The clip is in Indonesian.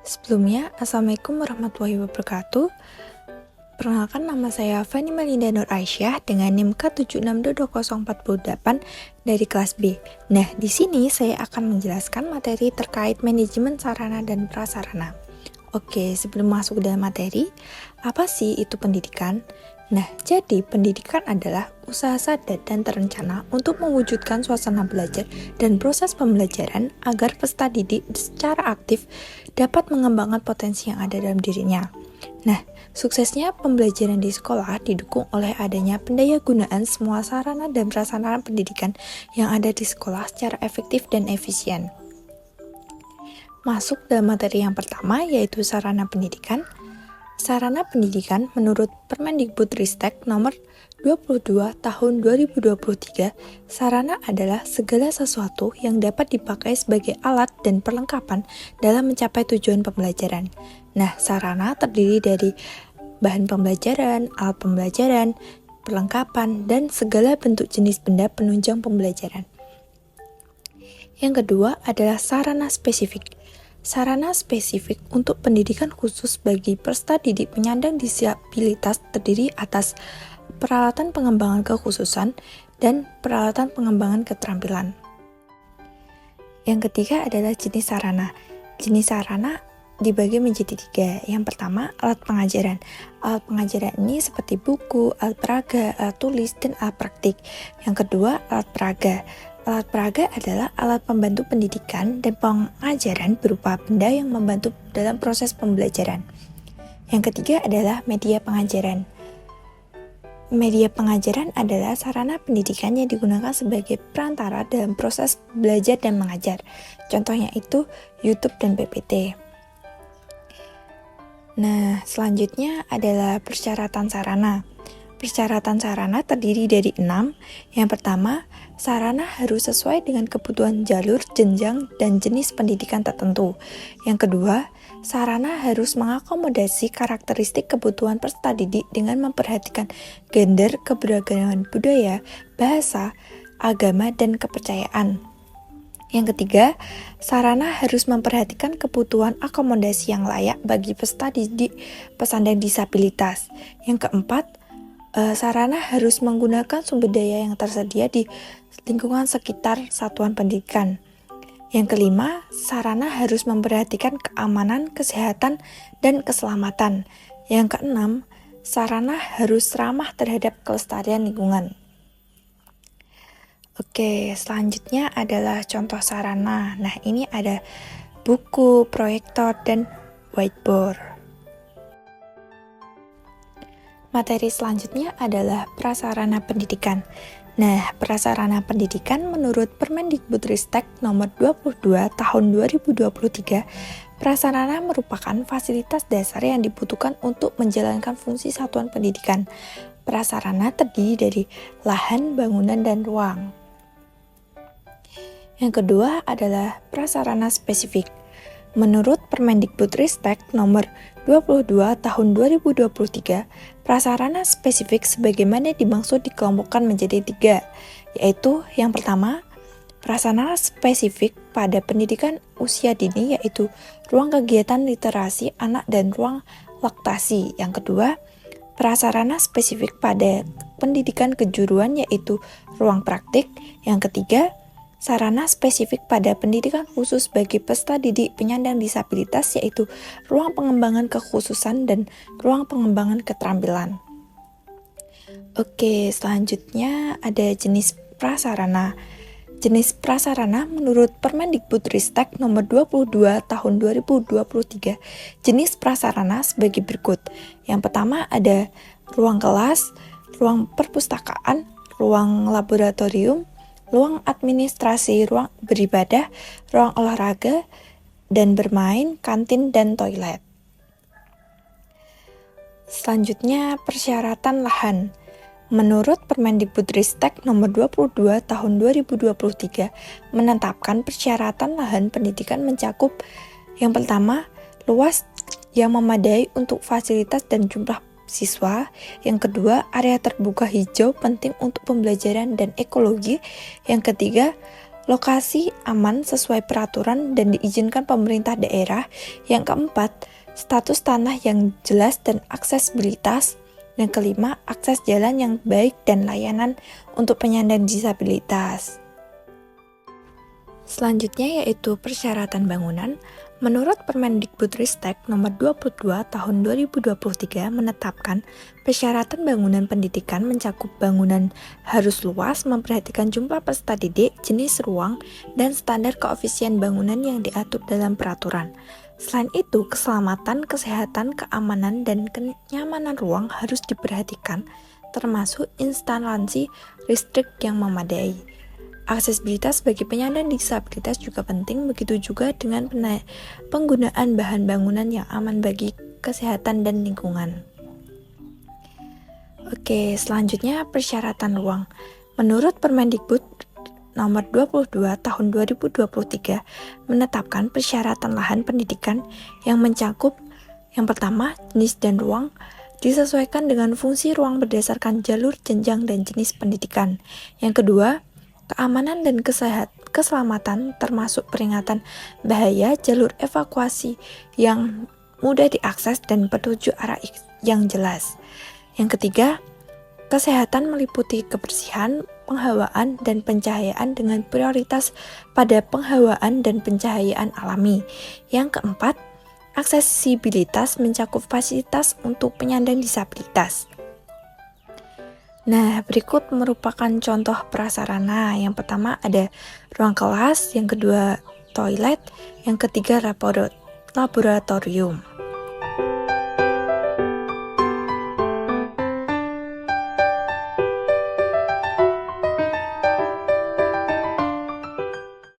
Sebelumnya, Assalamualaikum warahmatullahi wabarakatuh. Perkenalkan, nama saya Fani Melinda Nur Aisyah dengan NIM K762048 dari kelas B. Nah, di sini saya akan menjelaskan materi terkait manajemen sarana dan prasarana. Oke, sebelum masuk ke dalam materi, apa sih itu pendidikan? Nah, jadi pendidikan adalah usaha sadar dan terencana untuk mewujudkan suasana belajar dan proses pembelajaran agar peserta didik secara aktif dapat mengembangkan potensi yang ada dalam dirinya. Nah, suksesnya pembelajaran di sekolah didukung oleh adanya pendayagunaan semua sarana dan prasarana pendidikan yang ada di sekolah secara efektif dan efisien. Masuk dalam materi yang pertama, yaitu sarana pendidikan. Sarana pendidikan menurut Permendikbudristek nomor 22 tahun 2023, sarana adalah segala sesuatu yang dapat dipakai sebagai alat dan perlengkapan dalam mencapai tujuan pembelajaran. Nah, sarana terdiri dari bahan pembelajaran, alat pembelajaran, perlengkapan, dan segala bentuk jenis benda penunjang pembelajaran. Yang kedua adalah sarana spesifik. Sarana spesifik untuk pendidikan khusus bagi peserta didik penyandang disabilitas terdiri atas peralatan pengembangan kekhususan dan peralatan pengembangan keterampilan. Yang ketiga adalah jenis sarana. Jenis sarana dibagi menjadi 3. Yang pertama, alat pengajaran. Alat pengajaran ini seperti buku, alat peraga, alat tulis, dan alat praktik. Yang kedua, alat peraga. Alat peraga adalah alat pembantu pendidikan dan pengajaran berupa benda yang membantu dalam proses pembelajaran. Yang ketiga adalah media pengajaran. Media pengajaran adalah sarana pendidikan yang digunakan sebagai perantara dalam proses belajar dan mengajar. Contohnya itu YouTube dan PPT. Nah, selanjutnya adalah persyaratan sarana. Persyaratan sarana terdiri dari 6. Yang pertama, sarana harus sesuai dengan kebutuhan jalur, jenjang, dan jenis pendidikan tertentu. Yang kedua, sarana harus mengakomodasi karakteristik kebutuhan peserta didik dengan memperhatikan gender, keberagaman budaya, bahasa, agama, dan kepercayaan. Yang ketiga, sarana harus memperhatikan kebutuhan akomodasi yang layak bagi peserta didik penyandang disabilitas. Yang keempat, sarana harus menggunakan sumber daya yang tersedia di lingkungan sekitar satuan pendidikan. Yang kelima, sarana harus memperhatikan keamanan, kesehatan, dan keselamatan. Yang keenam, sarana harus ramah terhadap kelestarian lingkungan. Oke, selanjutnya adalah contoh sarana. Nah, ini ada buku, proyektor, dan whiteboard. Materi selanjutnya adalah prasarana pendidikan. Nah, prasarana pendidikan menurut Permendikbudristek nomor 22 tahun 2023, prasarana merupakan fasilitas dasar yang dibutuhkan untuk menjalankan fungsi satuan pendidikan. Prasarana terdiri dari lahan, bangunan, dan ruang. Yang kedua adalah prasarana spesifik. Menurut Permendikbudristek nomor 22 tahun 2023, prasarana spesifik sebagaimana dimaksud dikelompokkan menjadi 3, yaitu yang pertama, prasarana spesifik pada pendidikan usia dini yaitu ruang kegiatan literasi anak dan ruang laktasi. Yang kedua, prasarana spesifik pada pendidikan kejuruan yaitu ruang praktik. Yang ketiga, sarana spesifik pada pendidikan khusus bagi peserta didik penyandang disabilitas yaitu ruang pengembangan kekhususan dan ruang pengembangan keterampilan. Oke, selanjutnya ada jenis prasarana. Jenis prasarana menurut Permendikbudristek nomor 22 tahun 2023, jenis prasarana sebagai berikut. Yang pertama ada ruang kelas, ruang perpustakaan, ruang laboratorium, ruang administrasi, ruang beribadah, ruang olahraga dan bermain, kantin, dan toilet. Selanjutnya, persyaratan lahan. Menurut Permendikbudristek nomor 22 tahun 2023 menetapkan persyaratan lahan pendidikan mencakup yang pertama, luas yang memadai untuk fasilitas dan jumlah siswa. Yang kedua, area terbuka hijau penting untuk pembelajaran dan ekologi. Yang ketiga, Lokasi aman sesuai peraturan dan diizinkan pemerintah daerah. Yang keempat, status tanah yang jelas dan aksesibilitas. Dan kelima, akses jalan yang baik dan layanan untuk penyandang disabilitas. Selanjutnya yaitu persyaratan bangunan. Menurut Permendikbudristek nomor 22 tahun 2023 menetapkan persyaratan bangunan pendidikan mencakup bangunan harus luas, memperhatikan jumlah peserta didik, jenis ruang, dan standar koefisien bangunan yang diatur dalam peraturan. Selain itu, keselamatan, kesehatan, keamanan, dan kenyamanan ruang harus diperhatikan, termasuk instalasi listrik yang memadai. Aksesibilitas bagi penyandang disabilitas juga penting, begitu juga dengan penggunaan bahan bangunan yang aman bagi kesehatan dan lingkungan. Oke, selanjutnya persyaratan ruang. Menurut Permendikbud nomor 22 tahun 2023 menetapkan persyaratan lahan pendidikan yang mencakup yang pertama, jenis dan ruang disesuaikan dengan fungsi ruang berdasarkan jalur jenjang dan jenis pendidikan. Yang kedua, keamanan dan keselamatan termasuk peringatan bahaya, jalur evakuasi yang mudah diakses dan petunjuk arah yang jelas. Yang ketiga, kesehatan meliputi kebersihan, penghawaan, dan pencahayaan dengan prioritas pada penghawaan dan pencahayaan alami. Yang keempat, aksesibilitas mencakup fasilitas untuk penyandang disabilitas. Nah, berikut merupakan contoh prasarana. Yang pertama ada ruang kelas, yang kedua toilet, yang ketiga laboratorium.